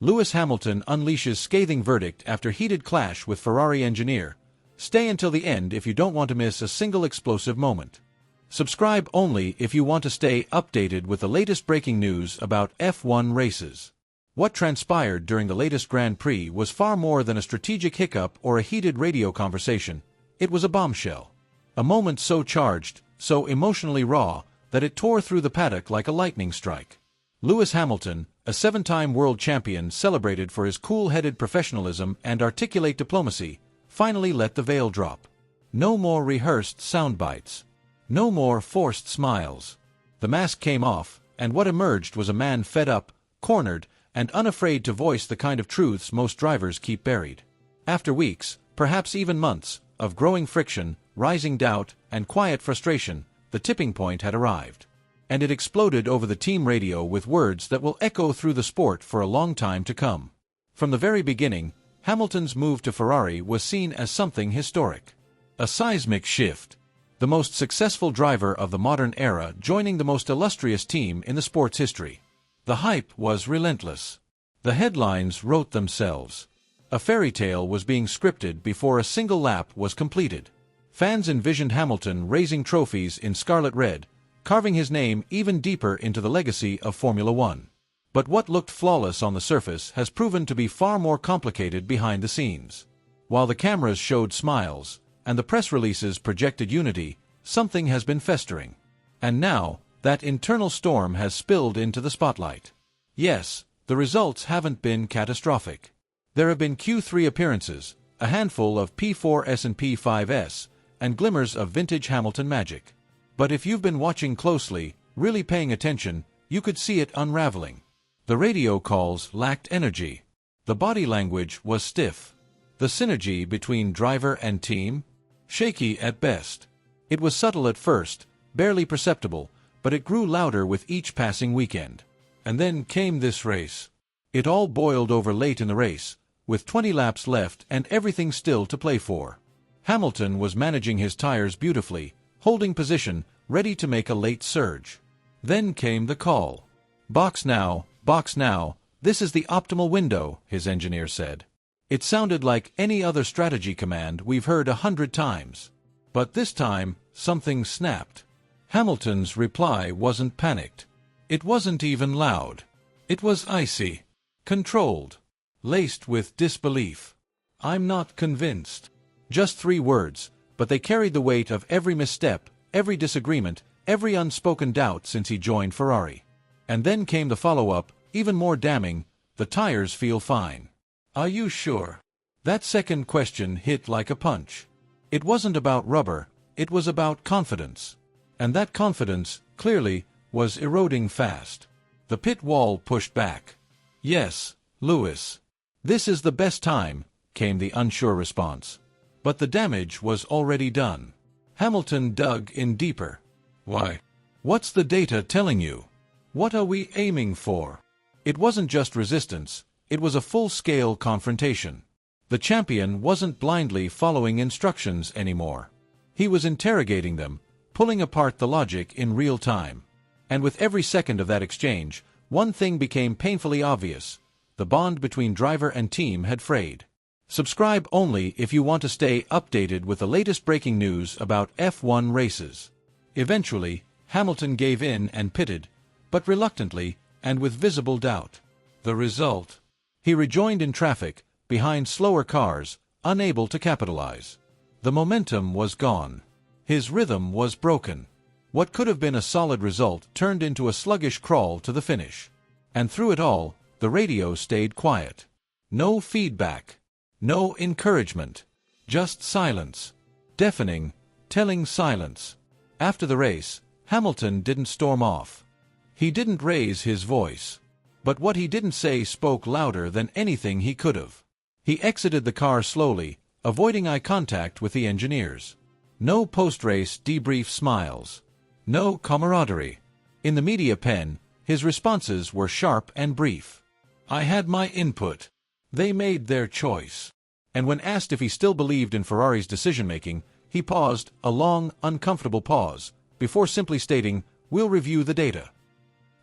Lewis Hamilton unleashes scathing verdict after heated clash with Ferrari engineer. Stay until the end if you don't want to miss a single explosive moment. Subscribe only if you want to stay updated with the latest breaking news about F1 races. What transpired during the latest Grand Prix was far more than a strategic hiccup or a heated radio conversation. It was a bombshell. A moment so charged, so emotionally raw, that it tore through the paddock like a lightning strike. Lewis Hamilton, a 7-time world champion celebrated for his cool-headed professionalism and articulate diplomacy, finally let the veil drop. No more rehearsed sound bites. No more forced smiles. The mask came off, and what emerged was a man fed up, cornered, and unafraid to voice the kind of truths most drivers keep buried. After weeks, perhaps even months, of growing friction, rising doubt, and quiet frustration, the tipping point had arrived. And it exploded over the team radio with words that will echo through the sport for a long time to come. From the very beginning, Hamilton's move to Ferrari was seen as something historic. A seismic shift. The most successful driver of the modern era joining the most illustrious team in the sport's history. The hype was relentless. The headlines wrote themselves. A fairy tale was being scripted before a single lap was completed. Fans envisioned Hamilton raising trophies in scarlet red, carving his name even deeper into the legacy of Formula One. But what looked flawless on the surface has proven to be far more complicated behind the scenes. While the cameras showed smiles, and the press releases projected unity, something has been festering. And now, that internal storm has spilled into the spotlight. Yes, the results haven't been catastrophic. There have been Q3 appearances, a handful of P4S and P5S, and glimmers of vintage Hamilton magic. But if you've been watching closely, really paying attention, you could see it unraveling. The radio calls lacked energy. The body language was stiff. The synergy between driver and team? Shaky at best. It was subtle at first, barely perceptible, but it grew louder with each passing weekend. And then came this race. It all boiled over late in the race, with 20 laps left and everything still to play for. Hamilton was managing his tires beautifully, holding position, ready to make a late surge. Then came the call. Box now, this is the optimal window, his engineer said. It sounded like any other strategy command we've heard 100 times. But this time, something snapped. Hamilton's reply wasn't panicked. It wasn't even loud. It was icy, controlled, laced with disbelief. I'm not convinced. Just 3 words, but they carried the weight of every misstep, every disagreement, every unspoken doubt since he joined Ferrari. And then came the follow-up, even more damning: the tires feel fine. Are you sure? That second question hit like a punch. It wasn't about rubber, it was about confidence. And that confidence, clearly, was eroding fast. The pit wall pushed back. Yes, Lewis. This is the best time, came the unsure response. But the damage was already done. Hamilton dug in deeper. Why? What's the data telling you? What are we aiming for? It wasn't just resistance, it was a full-scale confrontation. The champion wasn't blindly following instructions anymore. He was interrogating them, pulling apart the logic in real time. And with every second of that exchange, one thing became painfully obvious: the bond between driver and team had frayed. Subscribe only if you want to stay updated with the latest breaking news about F1 races. Eventually, Hamilton gave in and pitted, but reluctantly and with visible doubt. The result? He rejoined in traffic, behind slower cars, unable to capitalize. The momentum was gone. His rhythm was broken. What could have been a solid result turned into a sluggish crawl to the finish. And through it all, the radio stayed quiet. No feedback. No encouragement. Just silence. Deafening, telling silence. After the race, Hamilton didn't storm off. He didn't raise his voice. But what he didn't say spoke louder than anything he could have. He exited the car slowly, avoiding eye contact with the engineers. No post-race debrief smiles. No camaraderie. In the media pen, his responses were sharp and brief. I had my input. They made their choice. And when asked if he still believed in Ferrari's decision-making, he paused, a long, uncomfortable pause, before simply stating, "We'll review the data."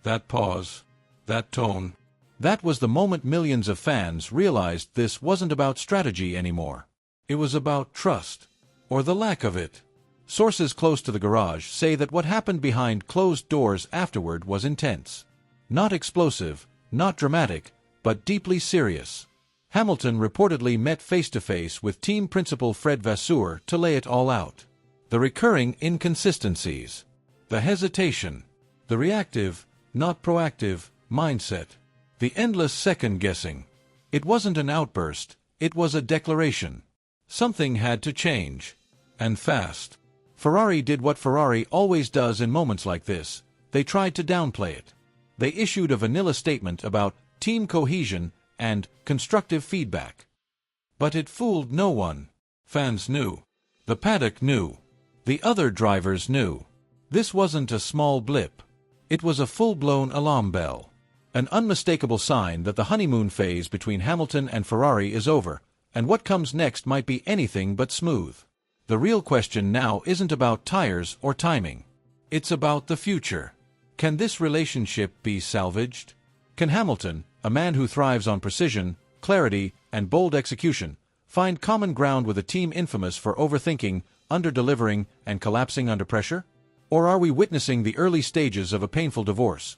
That pause, that tone, That was the moment millions of fans realized this wasn't about strategy anymore. It was about trust, or the lack of it. Sources close to the garage say that what happened behind closed doors afterward was intense. Not explosive, not dramatic, but deeply serious. Hamilton reportedly met face-to-face with team principal Fred Vasseur to lay it all out. The recurring inconsistencies, the hesitation, the reactive, not proactive, mindset, the endless second-guessing. It wasn't an outburst, it was a declaration. Something had to change. And fast. Ferrari did what Ferrari always does in moments like this. They tried to downplay it. They issued a vanilla statement about team cohesion and constructive feedback. But it fooled no one. Fans knew. The paddock knew. The other drivers knew. This wasn't a small blip. It was a full-blown alarm bell. An unmistakable sign that the honeymoon phase between Hamilton and Ferrari is over, and what comes next might be anything but smooth. The real question now isn't about tires or timing. It's about the future. Can this relationship be salvaged? Can Hamilton, a man who thrives on precision, clarity, and bold execution, find common ground with a team infamous for overthinking, under-delivering, and collapsing under pressure? Or are we witnessing the early stages of a painful divorce?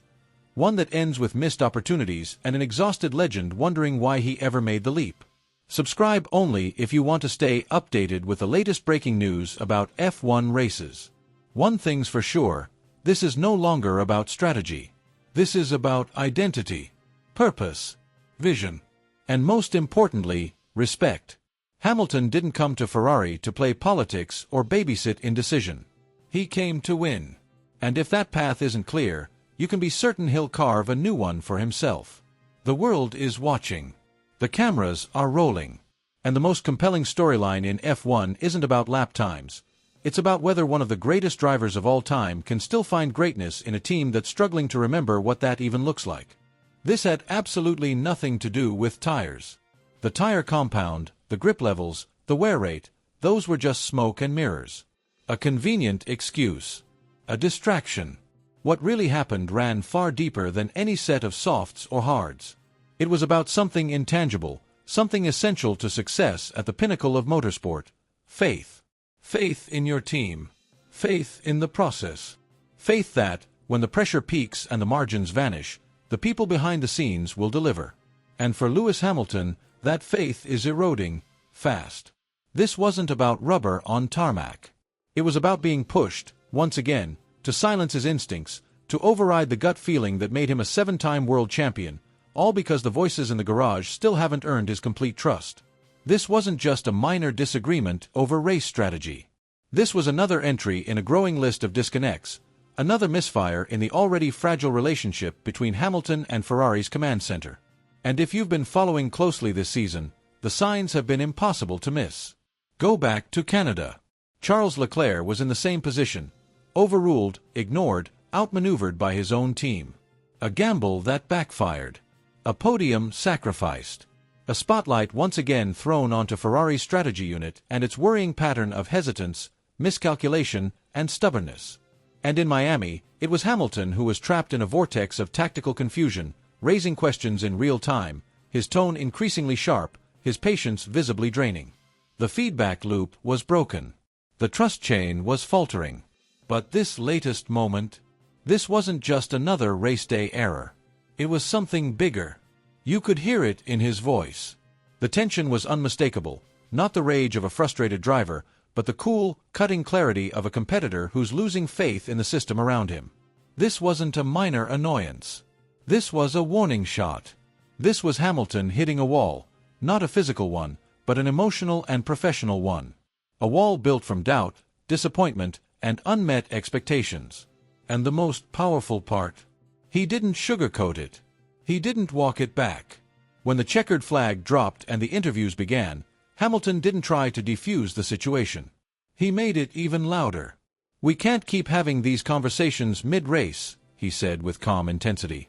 One that ends with missed opportunities and an exhausted legend wondering why he ever made the leap. Subscribe only if you want to stay updated with the latest breaking news about F1 races. One thing's for sure, this is no longer about strategy. This is about identity, purpose, vision, and most importantly, respect. Hamilton didn't come to Ferrari to play politics or babysit indecision. He came to win. And if that path isn't clear, you can be certain he'll carve a new one for himself. The world is watching. The cameras are rolling. And the most compelling storyline in F1 isn't about lap times. It's about whether one of the greatest drivers of all time can still find greatness in a team that's struggling to remember what that even looks like. This had absolutely nothing to do with tires. The tire compound, the grip levels, the wear rate, those were just smoke and mirrors. A convenient excuse. A distraction. What really happened ran far deeper than any set of softs or hards. It was about something intangible, something essential to success at the pinnacle of motorsport. Faith. Faith in your team. Faith in the process. Faith that, when the pressure peaks and the margins vanish, the people behind the scenes will deliver. And for Lewis Hamilton, that faith is eroding, fast. This wasn't about rubber on tarmac. It was about being pushed, once again, to silence his instincts, to override the gut feeling that made him a 7-time world champion, all because the voices in the garage still haven't earned his complete trust. This wasn't just a minor disagreement over race strategy. This was another entry in a growing list of disconnects, another misfire in the already fragile relationship between Hamilton and Ferrari's command center. And if you've been following closely this season, the signs have been impossible to miss. Go back to Canada. Charles Leclerc was in the same position, overruled, ignored, outmaneuvered by his own team. A gamble that backfired. A podium sacrificed. A spotlight once again thrown onto Ferrari's strategy unit and its worrying pattern of hesitance, miscalculation, and stubbornness. And in Miami, it was Hamilton who was trapped in a vortex of tactical confusion, raising questions in real time, his tone increasingly sharp, his patience visibly draining. The feedback loop was broken. The trust chain was faltering. But this latest moment, this wasn't just another race day error. It was something bigger. You could hear it in his voice. The tension was unmistakable, not the rage of a frustrated driver, but the cool, cutting clarity of a competitor who's losing faith in the system around him. This wasn't a minor annoyance. This was a warning shot. This was Hamilton hitting a wall, not a physical one, but an emotional and professional one. A wall built from doubt, disappointment, and unmet expectations. And the most powerful part, he didn't sugarcoat it. He didn't walk it back. When the checkered flag dropped and the interviews began, Hamilton didn't try to defuse the situation. He made it even louder. "We can't keep having these conversations mid-race," he said with calm intensity.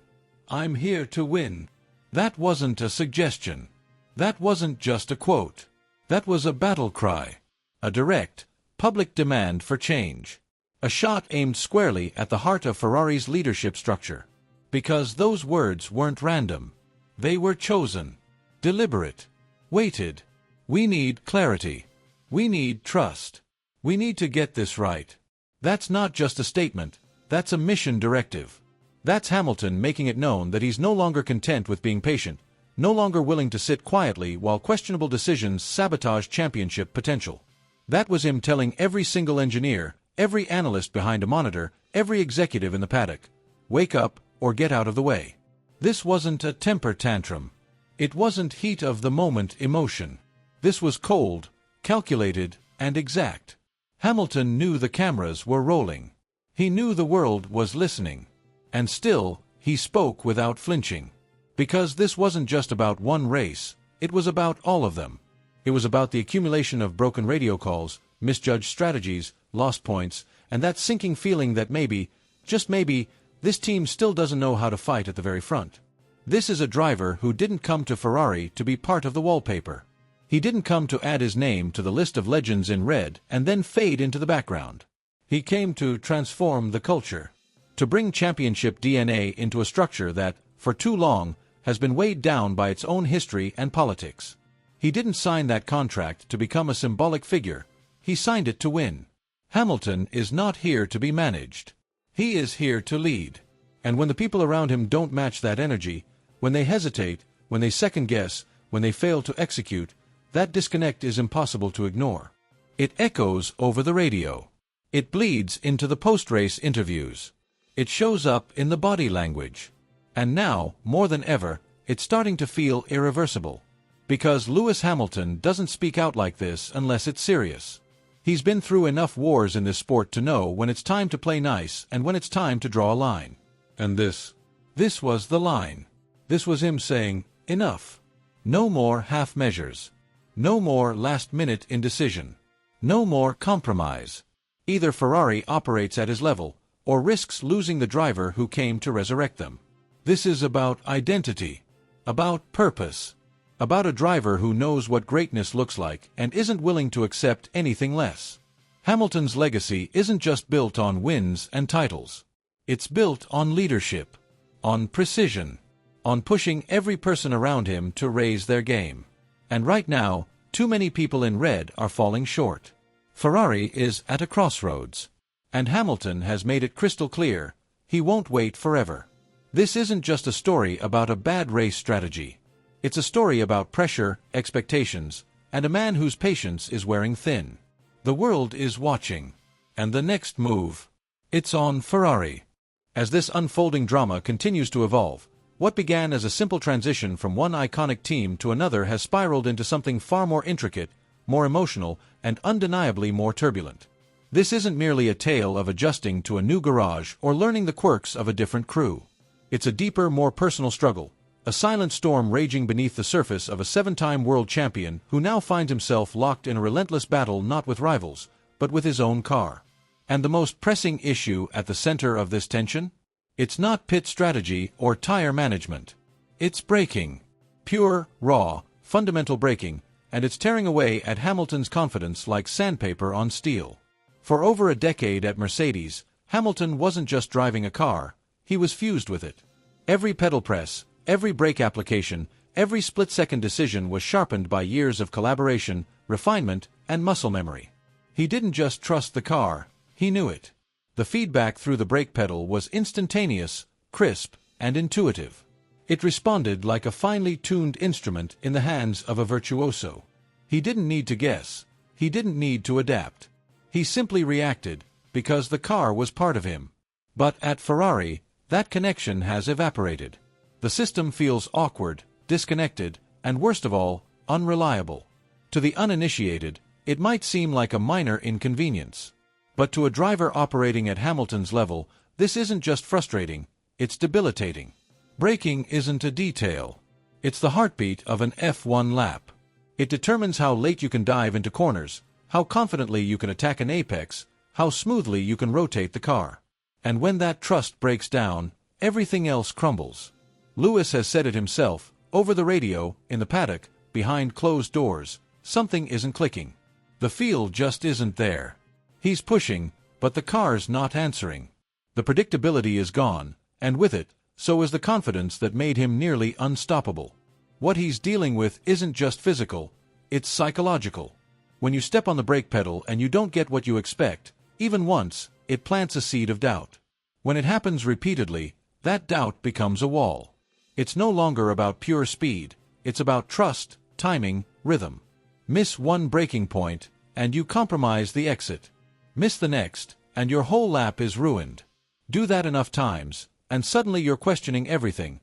"I'm here to win." That wasn't a suggestion. That wasn't just a quote. That was a battle cry. A direct, public demand for change. A shot aimed squarely at the heart of Ferrari's leadership structure. Because those words weren't random. They were chosen. Deliberate. Weighted. We need clarity. We need trust. We need to get this right. That's not just a statement, that's a mission directive. That's Hamilton making it known that he's no longer content with being patient, no longer willing to sit quietly while questionable decisions sabotage championship potential. That was him telling every single engineer, every analyst behind a monitor, every executive in the paddock, wake up or get out of the way. This wasn't a temper tantrum. It wasn't heat-of-the-moment emotion. This was cold, calculated, and exact. Hamilton knew the cameras were rolling. He knew the world was listening. And still, he spoke without flinching. Because this wasn't just about one race, it was about all of them. It was about the accumulation of broken radio calls, misjudged strategies, lost points, and that sinking feeling that maybe, just maybe, this team still doesn't know how to fight at the very front. This is a driver who didn't come to Ferrari to be part of the wallpaper. He didn't come to add his name to the list of legends in red and then fade into the background. He came to transform the culture. To bring championship DNA into a structure that, for too long, has been weighed down by its own history and politics. He didn't sign that contract to become a symbolic figure. He signed it to win. Hamilton is not here to be managed. He is here to lead. And when the people around him don't match that energy, when they hesitate, when they second-guess, when they fail to execute, that disconnect is impossible to ignore. It echoes over the radio. It bleeds into the post-race interviews. It shows up in the body language. And now, more than ever, it's starting to feel irreversible. Because Lewis Hamilton doesn't speak out like this unless it's serious. He's been through enough wars in this sport to know when it's time to play nice and when it's time to draw a line. And this was the line. This was him saying, enough. No more half measures. No more last-minute indecision. No more compromise. Either Ferrari operates at his level, or risks losing the driver who came to resurrect them. This is about identity, about purpose, about a driver who knows what greatness looks like and isn't willing to accept anything less. Hamilton's legacy isn't just built on wins and titles. It's built on leadership, on precision, on pushing every person around him to raise their game. And right now, too many people in red are falling short. Ferrari is at a crossroads. And Hamilton has made it crystal clear, he won't wait forever. This isn't just a story about a bad race strategy. It's a story about pressure, expectations, and a man whose patience is wearing thin. The world is watching. And the next move, it's on Ferrari. As this unfolding drama continues to evolve, what began as a simple transition from one iconic team to another has spiraled into something far more intricate, more emotional, and undeniably more turbulent. This isn't merely a tale of adjusting to a new garage or learning the quirks of a different crew. It's a deeper, more personal struggle, a silent storm raging beneath the surface of a 7-time world champion who now finds himself locked in a relentless battle not with rivals, but with his own car. And the most pressing issue at the center of this tension? It's not pit strategy or tire management. It's braking. Pure, raw, fundamental braking, and it's tearing away at Hamilton's confidence like sandpaper on steel. For over a decade at Mercedes, Hamilton wasn't just driving a car, he was fused with it. Every pedal press, every brake application, every split-second decision was sharpened by years of collaboration, refinement, and muscle memory. He didn't just trust the car, he knew it. The feedback through the brake pedal was instantaneous, crisp, and intuitive. It responded like a finely tuned instrument in the hands of a virtuoso. He didn't need to guess. He didn't need to adapt. He simply reacted, because the car was part of him. But at Ferrari, that connection has evaporated. The system feels awkward, disconnected, and worst of all, unreliable. To the uninitiated, it might seem like a minor inconvenience. But to a driver operating at Hamilton's level, this isn't just frustrating, it's debilitating. Braking isn't a detail. It's the heartbeat of an F1 lap. It determines how late you can dive into corners, how confidently you can attack an apex, how smoothly you can rotate the car. And when that trust breaks down, everything else crumbles. Lewis has said it himself, over the radio, in the paddock, behind closed doors, something isn't clicking. The feel just isn't there. He's pushing, but the car's not answering. The predictability is gone, and with it, So is the confidence that made him nearly unstoppable. What he's dealing with isn't just physical, it's psychological. When you step on the brake pedal and you don't get what you expect, even once, it plants a seed of doubt. When it happens repeatedly, that doubt becomes a wall. It's no longer about pure speed, it's about trust, timing, rhythm. Miss one braking point, and you compromise the exit. Miss the next, and your whole lap is ruined. Do that enough times, and suddenly you're questioning everything.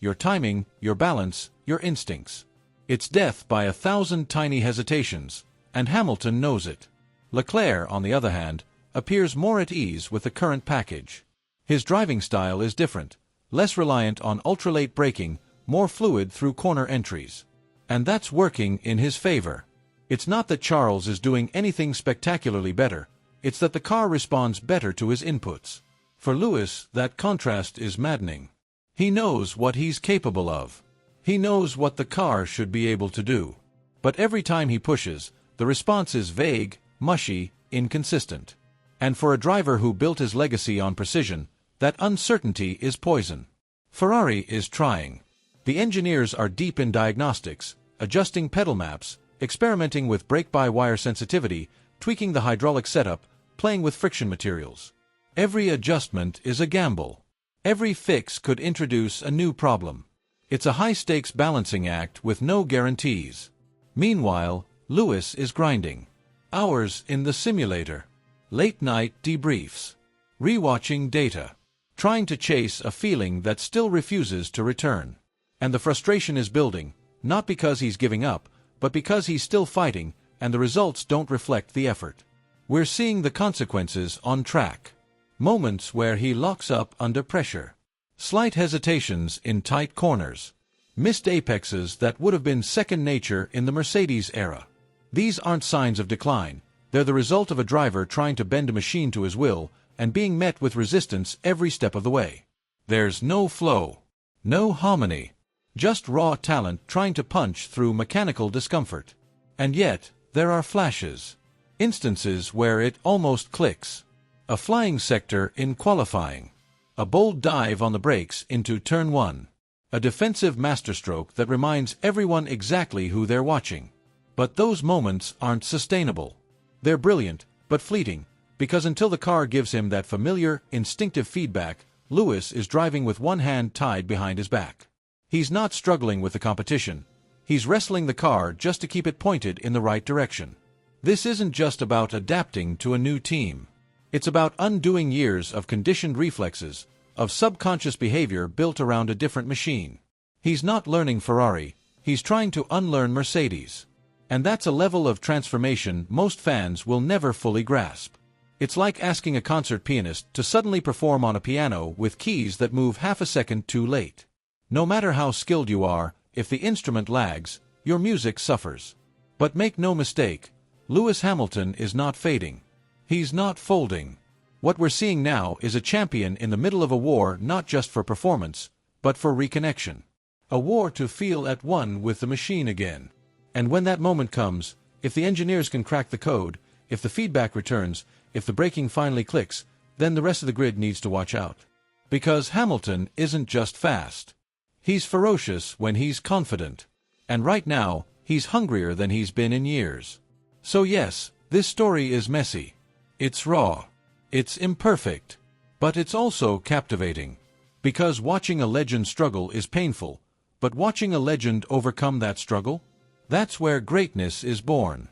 Your timing, your balance, your instincts. It's death by 1,000 tiny hesitations, and Hamilton knows it. Leclerc, on the other hand, appears more at ease with the current package. His driving style is different, less reliant on ultralate braking, more fluid through corner entries. And that's working in his favor. It's not that Charles is doing anything spectacularly better, it's that the car responds better to his inputs. For Lewis, that contrast is maddening. He knows what he's capable of. He knows what the car should be able to do. But every time he pushes, the response is vague, mushy, inconsistent. And for a driver who built his legacy on precision, that uncertainty is poison. Ferrari is trying. The engineers are deep in diagnostics, adjusting pedal maps, experimenting with brake-by-wire sensitivity, tweaking the hydraulic setup, playing with friction materials. Every adjustment is a gamble. Every fix could introduce a new problem. It's a high-stakes balancing act with no guarantees. Meanwhile, Lewis is grinding. Hours in the simulator. Late-night debriefs. Rewatching data. Trying to chase a feeling that still refuses to return. And the frustration is building, not because he's giving up, but because he's still fighting, and the results don't reflect the effort. We're seeing the consequences on track. Moments where he locks up under pressure. Slight hesitations in tight corners. Missed apexes that would have been second nature in the Mercedes era. These aren't signs of decline, they're the result of a driver trying to bend a machine to his will, and being met with resistance every step of the way. There's no flow. No harmony. Just raw talent trying to punch through mechanical discomfort. And yet, there are flashes. Instances where it almost clicks. A flying sector in qualifying. A bold dive on the brakes into turn 1. A defensive masterstroke that reminds everyone exactly who they're watching. But those moments aren't sustainable. They're brilliant, but fleeting, because until the car gives him that familiar, instinctive feedback, Lewis is driving with one hand tied behind his back. He's not struggling with the competition. He's wrestling the car just to keep it pointed in the right direction. This isn't just about adapting to a new team. It's about undoing years of conditioned reflexes, of subconscious behavior built around a different machine. He's not learning Ferrari, he's trying to unlearn Mercedes. And that's a level of transformation most fans will never fully grasp. It's like asking a concert pianist to suddenly perform on a piano with keys that move half a second too late. No matter how skilled you are, if the instrument lags, your music suffers. But make no mistake, Lewis Hamilton is not fading. He's not folding. What we're seeing now is a champion in the middle of a war not just for performance, but for reconnection. A war to feel at one with the machine again. And when that moment comes, if the engineers can crack the code, if the feedback returns, if the braking finally clicks, then the rest of the grid needs to watch out. Because Hamilton isn't just fast. He's ferocious when he's confident. And right now, he's hungrier than he's been in years. So yes, this story is messy. It's raw. It's imperfect. But it's also captivating. Because watching a legend struggle is painful, but watching a legend overcome that struggle? That's where greatness is born.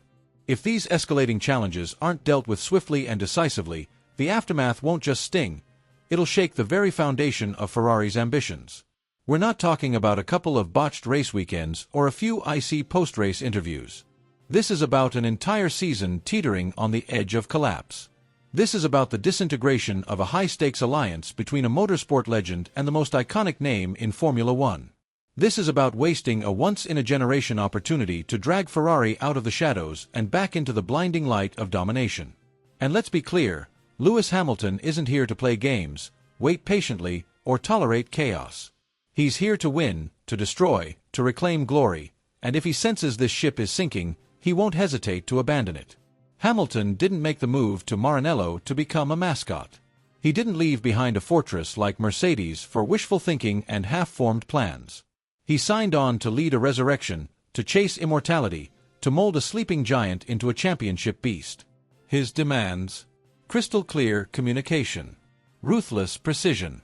If these escalating challenges aren't dealt with swiftly and decisively, the aftermath won't just sting, it'll shake the very foundation of Ferrari's ambitions. We're not talking about a couple of botched race weekends or a few icy post-race interviews. This is about an entire season teetering on the edge of collapse. This is about the disintegration of a high-stakes alliance between a motorsport legend and the most iconic name in Formula One. This is about wasting a once-in-a-generation opportunity to drag Ferrari out of the shadows and back into the blinding light of domination. And let's be clear, Lewis Hamilton isn't here to play games, wait patiently, or tolerate chaos. He's here to win, to destroy, to reclaim glory, and if he senses this ship is sinking, he won't hesitate to abandon it. Hamilton didn't make the move to Maranello to become a mascot. He didn't leave behind a fortress like Mercedes for wishful thinking and half-formed plans. He signed on to lead a resurrection, to chase immortality, to mold a sleeping giant into a championship beast. His demands: crystal clear communication, ruthless precision,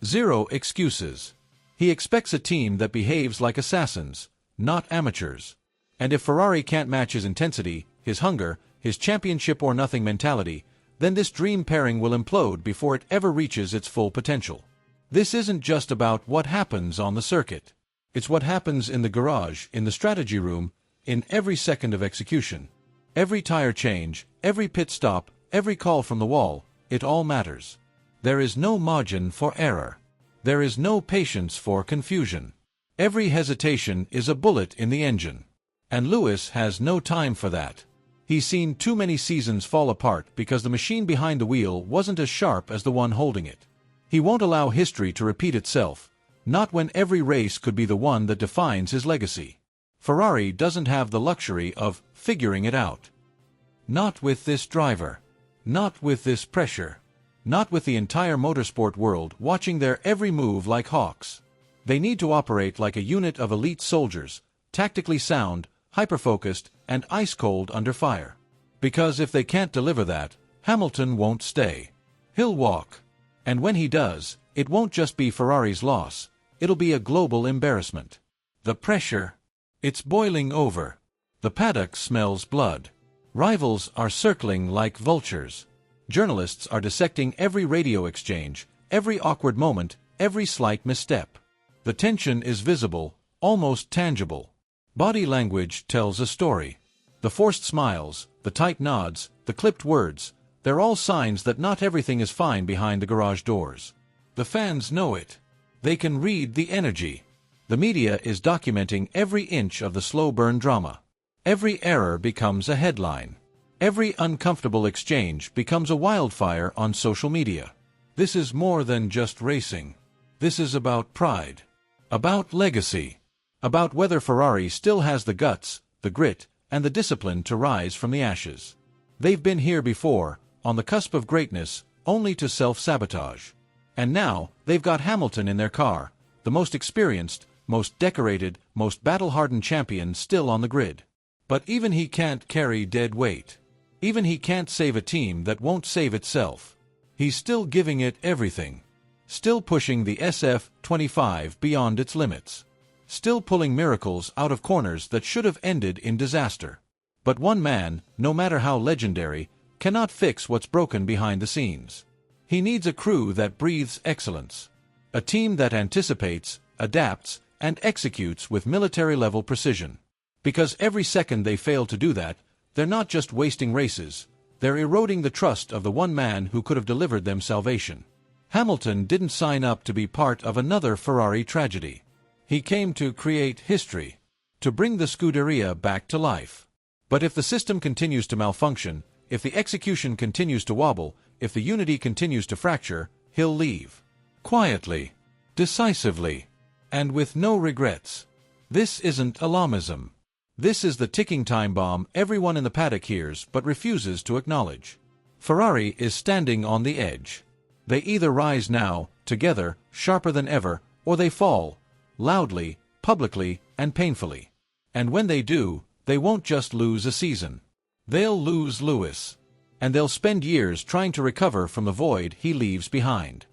zero excuses. He expects a team that behaves like assassins, not amateurs. And if Ferrari can't match his intensity, his hunger, his championship-or-nothing mentality, then this dream pairing will implode before it ever reaches its full potential. This isn't just about what happens on the circuit. It's what happens in the garage, in the strategy room, in every second of execution. Every tire change, every pit stop, every call from the wall, it all matters. There is no margin for error. There is no patience for confusion. Every hesitation is a bullet in the engine. And Lewis has no time for that. He's seen too many seasons fall apart because the machine behind the wheel wasn't as sharp as the one holding it. He won't allow history to repeat itself, not when every race could be the one that defines his legacy. Ferrari doesn't have the luxury of figuring it out. Not with this driver. Not with this pressure. Not with the entire motorsport world watching their every move like hawks. They need to operate like a unit of elite soldiers, tactically sound, hyper-focused, and ice-cold under fire. Because if they can't deliver that, Hamilton won't stay. He'll walk. And when he does, it won't just be Ferrari's loss, it'll be a global embarrassment. The pressure, it's boiling over. The paddock smells blood. Rivals are circling like vultures. Journalists are dissecting every radio exchange, every awkward moment, every slight misstep. The tension is visible, almost tangible. Body language tells a story. The forced smiles, the tight nods, the clipped words, they're all signs that not everything is fine behind the garage doors. The fans know it. They can read the energy. The media is documenting every inch of the slow burn drama. Every error becomes a headline. Every uncomfortable exchange becomes a wildfire on social media. This is more than just racing. This is about pride. About legacy. About whether Ferrari still has the guts, the grit, and the discipline to rise from the ashes. They've been here before, on the cusp of greatness, only to self-sabotage. And now, they've got Hamilton in their car, the most experienced, most decorated, most battle-hardened champion still on the grid. But even he can't carry dead weight. Even he can't save a team that won't save itself. He's still giving it everything. Still pushing the SF-25 beyond its limits. Still pulling miracles out of corners that should have ended in disaster. But one man, no matter how legendary, cannot fix what's broken behind the scenes. He needs a crew that breathes excellence. A team that anticipates, adapts, and executes with military-level precision. Because every second they fail to do that, they're not just wasting races, they're eroding the trust of the one man who could have delivered them salvation. Hamilton didn't sign up to be part of another Ferrari tragedy. He came to create history, to bring the Scuderia back to life. But if the system continues to malfunction, if the execution continues to wobble, if the unity continues to fracture, he'll leave. Quietly, decisively, and with no regrets. This isn't alarmism. This is the ticking time bomb everyone in the paddock hears but refuses to acknowledge. Ferrari is standing on the edge. They either rise now, together, sharper than ever, or they fall, loudly, publicly, and painfully. And when they do, they won't just lose a season. They'll lose Lewis. And they'll spend years trying to recover from the void he leaves behind.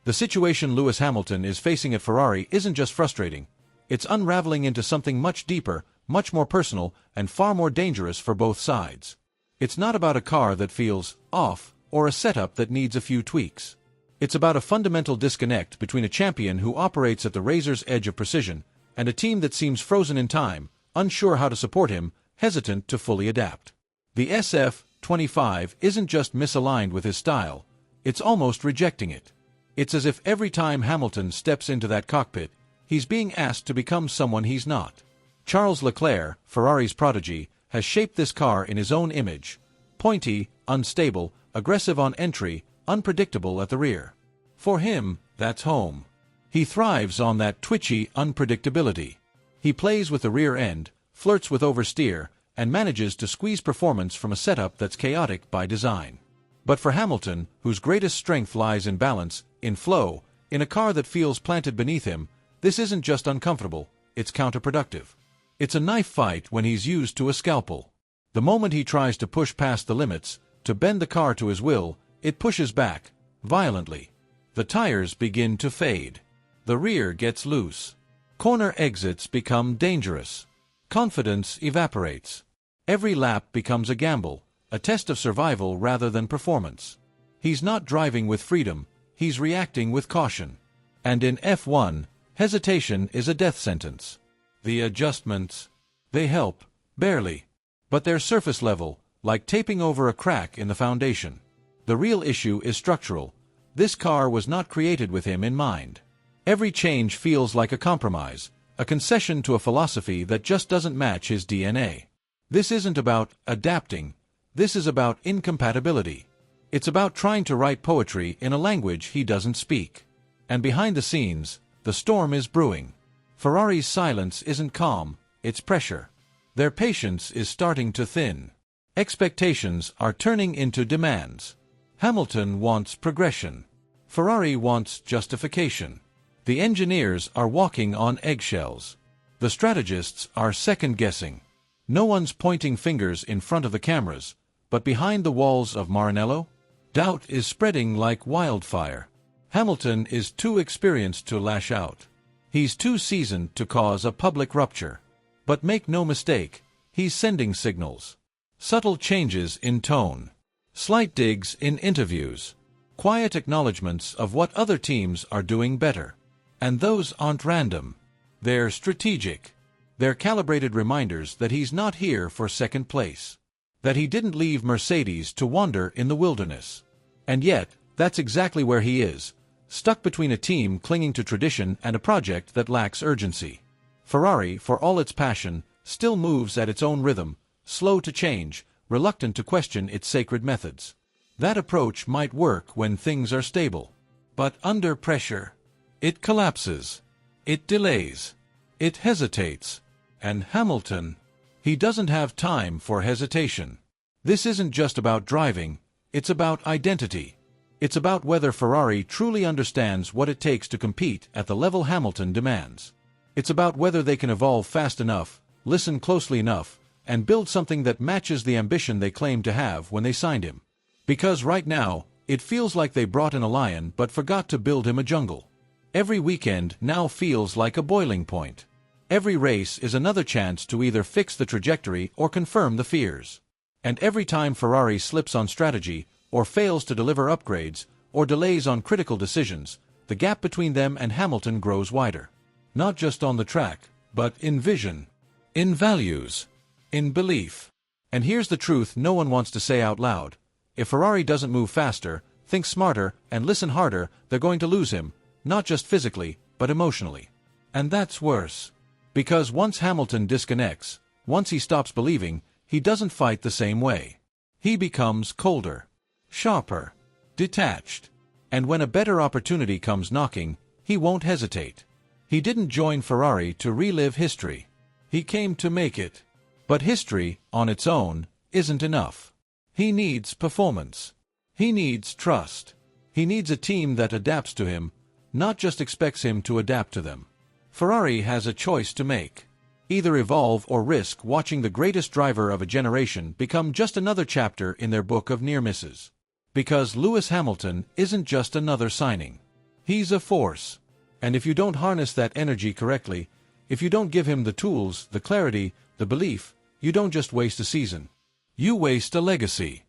The situation Lewis Hamilton is facing at Ferrari isn't just frustrating. It's unraveling into something much deeper, much more personal, and far more dangerous for both sides. It's not about a car that feels off, or a setup that needs a few tweaks. It's about a fundamental disconnect between a champion who operates at the razor's edge of precision, and a team that seems frozen in time, unsure how to support him, hesitant to fully adapt. The SF-25 isn't just misaligned with his style, it's almost rejecting it. It's as if every time Hamilton steps into that cockpit, he's being asked to become someone he's not. Charles Leclerc, Ferrari's prodigy, has shaped this car in his own image. Pointy, unstable, aggressive on entry, unpredictable at the rear. For him, that's home. He thrives on that twitchy unpredictability. He plays with the rear end, flirts with oversteer, and manages to squeeze performance from a setup that's chaotic by design. But for Hamilton, whose greatest strength lies in balance, in flow, in a car that feels planted beneath him, this isn't just uncomfortable, it's counterproductive. It's a knife fight when he's used to a scalpel. The moment he tries to push past the limits, to bend the car to his will, it pushes back, violently. The tires begin to fade. The rear gets loose. Corner exits become dangerous. Confidence evaporates. Every lap becomes a gamble, a test of survival rather than performance. He's not driving with freedom, he's reacting with caution. And in F1, hesitation is a death sentence. The adjustments, they help, barely. But they're surface level, like taping over a crack in the foundation. The real issue is structural. This car was not created with him in mind. Every change feels like a compromise, a concession to a philosophy that just doesn't match his DNA. This isn't about adapting, this is about incompatibility. It's about trying to write poetry in a language he doesn't speak. And behind the scenes, the storm is brewing. Ferrari's silence isn't calm, it's pressure. Their patience is starting to thin. Expectations are turning into demands. Hamilton wants progression. Ferrari wants justification. The engineers are walking on eggshells. The strategists are second-guessing. No one's pointing fingers in front of the cameras, but behind the walls of Maranello, doubt is spreading like wildfire. Hamilton is too experienced to lash out. He's too seasoned to cause a public rupture. But make no mistake, he's sending signals. Subtle changes in tone. Slight digs in interviews. Quiet acknowledgments of what other teams are doing better. And those aren't random. They're strategic. They're calibrated reminders that he's not here for second place. That he didn't leave Mercedes to wander in the wilderness. And yet, that's exactly where he is, stuck between a team clinging to tradition and a project that lacks urgency. Ferrari, for all its passion, still moves at its own rhythm, slow to change, reluctant to question its sacred methods. That approach might work when things are stable. But under pressure, it collapses. It delays. It hesitates. And Hamilton, he doesn't have time for hesitation. This isn't just about driving, it's about identity. It's about whether Ferrari truly understands what it takes to compete at the level Hamilton demands. It's about whether they can evolve fast enough, listen closely enough, and build something that matches the ambition they claimed to have when they signed him. Because right now, it feels like they brought in a lion but forgot to build him a jungle. Every weekend now feels like a boiling point. Every race is another chance to either fix the trajectory or confirm the fears. And every time Ferrari slips on strategy, or fails to deliver upgrades, or delays on critical decisions, the gap between them and Hamilton grows wider. Not just on the track, but in vision, in values, in belief. And here's the truth no one wants to say out loud. If Ferrari doesn't move faster, think smarter, and listen harder, they're going to lose him, not just physically, but emotionally. And that's worse. Because once Hamilton disconnects, once he stops believing, he doesn't fight the same way. He becomes colder, sharper, detached. And when a better opportunity comes knocking, he won't hesitate. He didn't join Ferrari to relive history. He came to make it. But history, on its own, isn't enough. He needs performance. He needs trust. He needs a team that adapts to him, not just expects him to adapt to them. Ferrari has a choice to make. Either evolve or risk watching the greatest driver of a generation become just another chapter in their book of near misses. Because Lewis Hamilton isn't just another signing. He's a force. And if you don't harness that energy correctly, if you don't give him the tools, the clarity, the belief, you don't just waste a season. You waste a legacy.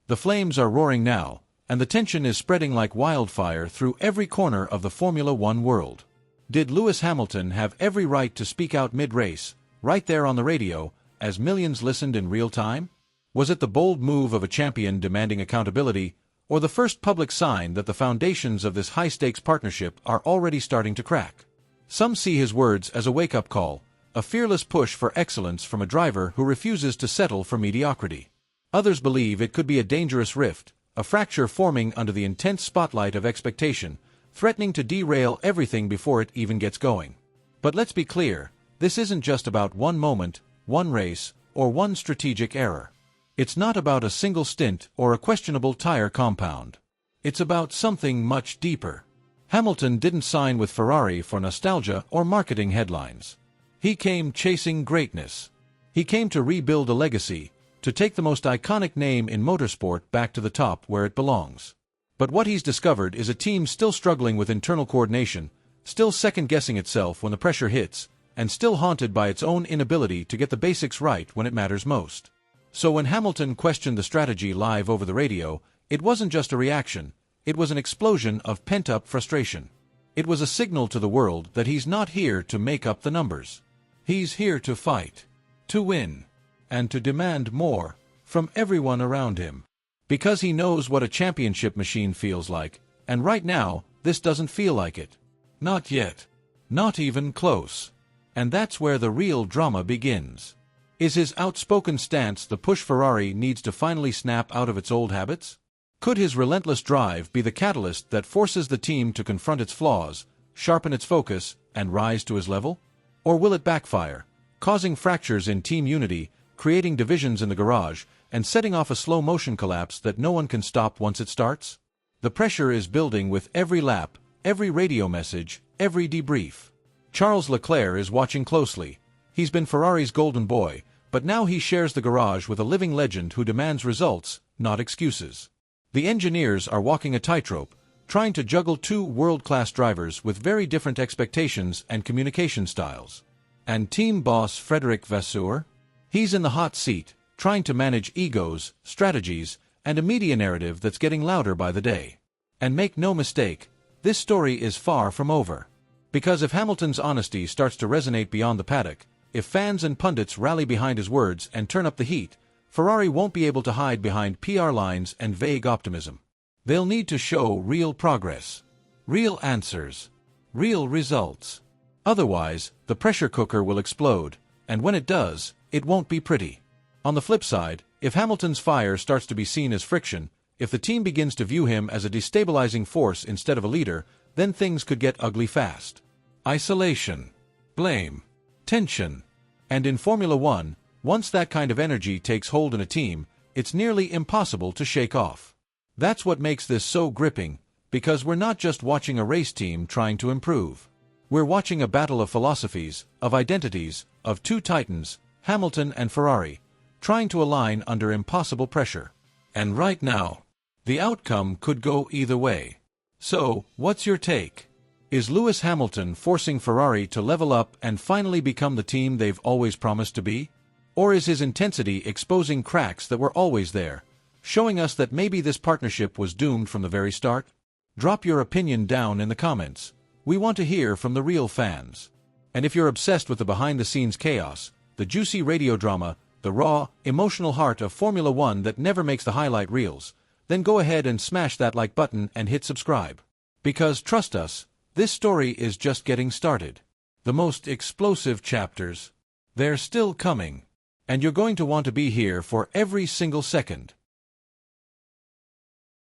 The flames are roaring now, and the tension is spreading like wildfire through every corner of the Formula One world. Did Lewis Hamilton have every right to speak out mid-race, right there on the radio, as millions listened in real time? Was it the bold move of a champion demanding accountability, or the first public sign that the foundations of this high-stakes partnership are already starting to crack? Some see his words as a wake-up call, a fearless push for excellence from a driver who refuses to settle for mediocrity. Others believe it could be a dangerous rift, a fracture forming under the intense spotlight of expectation, threatening to derail everything before it even gets going. But let's be clear, this isn't just about one moment, one race, or one strategic error. It's not about a single stint or a questionable tire compound. It's about something much deeper. Hamilton didn't sign with Ferrari for nostalgia or marketing headlines. He came chasing greatness. He came to rebuild a legacy, to take the most iconic name in motorsport back to the top where it belongs. But what he's discovered is a team still struggling with internal coordination, still second-guessing itself when the pressure hits, and still haunted by its own inability to get the basics right when it matters most. So when Hamilton questioned the strategy live over the radio, it wasn't just a reaction, it was an explosion of pent-up frustration. It was a signal to the world that he's not here to make up the numbers. He's here to fight, to win, and to demand more from everyone around him. Because he knows what a championship machine feels like, and right now, this doesn't feel like it. Not yet. Not even close. And that's where the real drama begins. Is his outspoken stance the push Ferrari needs to finally snap out of its old habits? Could his relentless drive be the catalyst that forces the team to confront its flaws, sharpen its focus, and rise to his level? Or will it backfire, causing fractures in team unity, creating divisions in the garage, and setting off a slow-motion collapse that no one can stop once it starts? The pressure is building with every lap, every radio message, every debrief. Charles Leclerc is watching closely. He's been Ferrari's golden boy, but now he shares the garage with a living legend who demands results, not excuses. The engineers are walking a tightrope, trying to juggle two world-class drivers with very different expectations and communication styles. And team boss Frederic Vasseur? He's in the hot seat, trying to manage egos, strategies, and a media narrative that's getting louder by the day. And make no mistake, this story is far from over. Because if Hamilton's honesty starts to resonate beyond the paddock, if fans and pundits rally behind his words and turn up the heat, Ferrari won't be able to hide behind PR lines and vague optimism. They'll need to show real progress, real answers, real results. Otherwise, the pressure cooker will explode, and when it does, it won't be pretty. On the flip side, if Hamilton's fire starts to be seen as friction, if the team begins to view him as a destabilizing force instead of a leader, then things could get ugly fast. Isolation, blame, tension. And in Formula One, once that kind of energy takes hold in a team, it's nearly impossible to shake off. That's what makes this so gripping, because we're not just watching a race team trying to improve. We're watching a battle of philosophies, of identities, of two titans, Hamilton and Ferrari, trying to align under impossible pressure. And right now, the outcome could go either way. So, what's your take? Is Lewis Hamilton forcing Ferrari to level up and finally become the team they've always promised to be? Or is his intensity exposing cracks that were always there, showing us that maybe this partnership was doomed from the very start? Drop your opinion down in the comments. We want to hear from the real fans. And if you're obsessed with the behind-the-scenes chaos, the juicy radio drama, the raw, emotional heart of Formula One that never makes the highlight reels, then go ahead and smash that like button and hit subscribe. Because, trust us, this story is just getting started. The most explosive chapters, they're still coming. And you're going to want to be here for every single second.